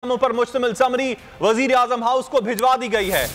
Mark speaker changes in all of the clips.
Speaker 1: नामों पर मुश्तमिल समरी वजीर आजम हाउस को भिजवा दी गई है।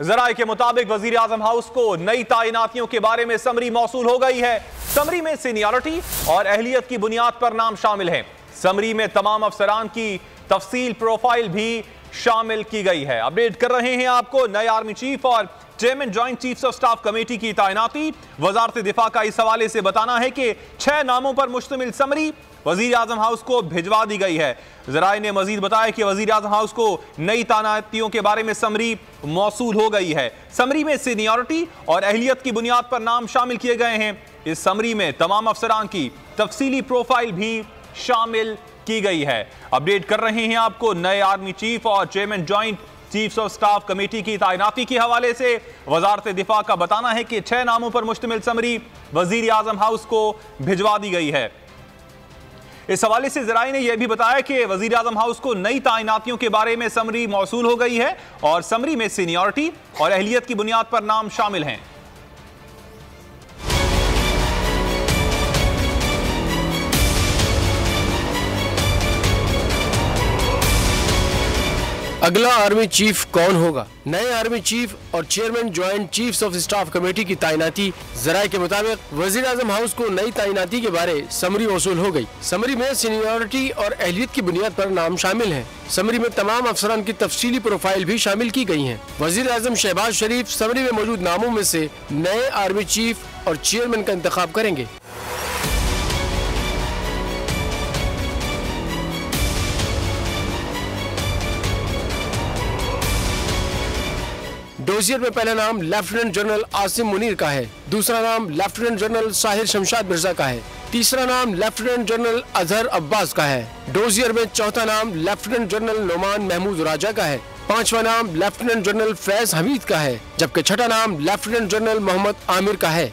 Speaker 1: जराए के मुताबिक वजीर आजम हाउस को नई तैनातियों के बारे में समरी मौसूल हो गई है। समरी में सीनियरिटी और अहलियत की बुनियाद पर नाम शामिल हैं। समरी में तमाम अफसरान की तफसील प्रोफाइल भी शामिल की गई है। अपडेट कर रहे हैं आपको नए आर्मी चीफ और chairman joint chiefs of staff committee की तैनाती। वजारत दिफा का इस हवाले से बताना है कि 6 नामों पर मुश्तमिल समरी वजीर आजम हाउस को भिजवा दी गई है। जराए ने मजीद बताया कि वजीर आजम हाउस को नई तैनातियों के बारे में समरी मौसूल हो गई है। समरी में सीनियरिटी और अहलियत की बुनियाद पर नाम शामिल किए गए हैं। इस समरी में तमाम अफसरान की तफसीली प्रोफाइल भी शामिल की गई है। अपडेट कर रहे हैं आपको नए आर्मी चीफ और chairman joint chiefs of staff committee की तैनाती के हवाले से वजारत दिफा का बताना है कि 6 नामों पर मुश्तमिल समरी वजीर आजम हाउस को भिजवा दी गई है। इस हवाले से जराए ने यह भी बताया कि वजीर आजम हाउस को नई तैनातियों के बारे में समरी मौसूल हो गई है और समरी में सीनियरिटी और अहलियत की बुनियाद पर नाम शामिल हैं।
Speaker 2: अगला आर्मी चीफ कौन होगा? नए आर्मी चीफ और chairman joint chiefs of staff committee की तैनाती। जराये के मुताबिक वजीर आजम हाउस को नई तैनाती के बारे समरी मौसूल हो गई। समरी में सीनियरिटी और अहलियत की बुनियाद पर नाम शामिल है। समरी में तमाम अफसरान की तफसीली प्रोफाइल भी शामिल की गई है। वजीर आजम शहबाज शरीफ समरी में मौजूद नामों में से नए आर्मी चीफ और चेयरमैन का इंतखाब करेंगे। डोजियर में पहला नाम लेफ्टिनेंट जनरल आसिम मुनीर का है। दूसरा नाम लेफ्टिनेंट जनरल साहिर शमशाद मिर्जा का है। तीसरा नाम लेफ्टिनेंट जनरल अजहर अब्बास का है। डोजियर में चौथा नाम लेफ्टिनेंट जनरल नोमान महमूद राजा का है। पांचवा नाम लेफ्टिनेंट जनरल फैज हमीद का है, जबकि छठा नाम लेफ्टिनेंट जनरल मोहम्मद आमिर का है।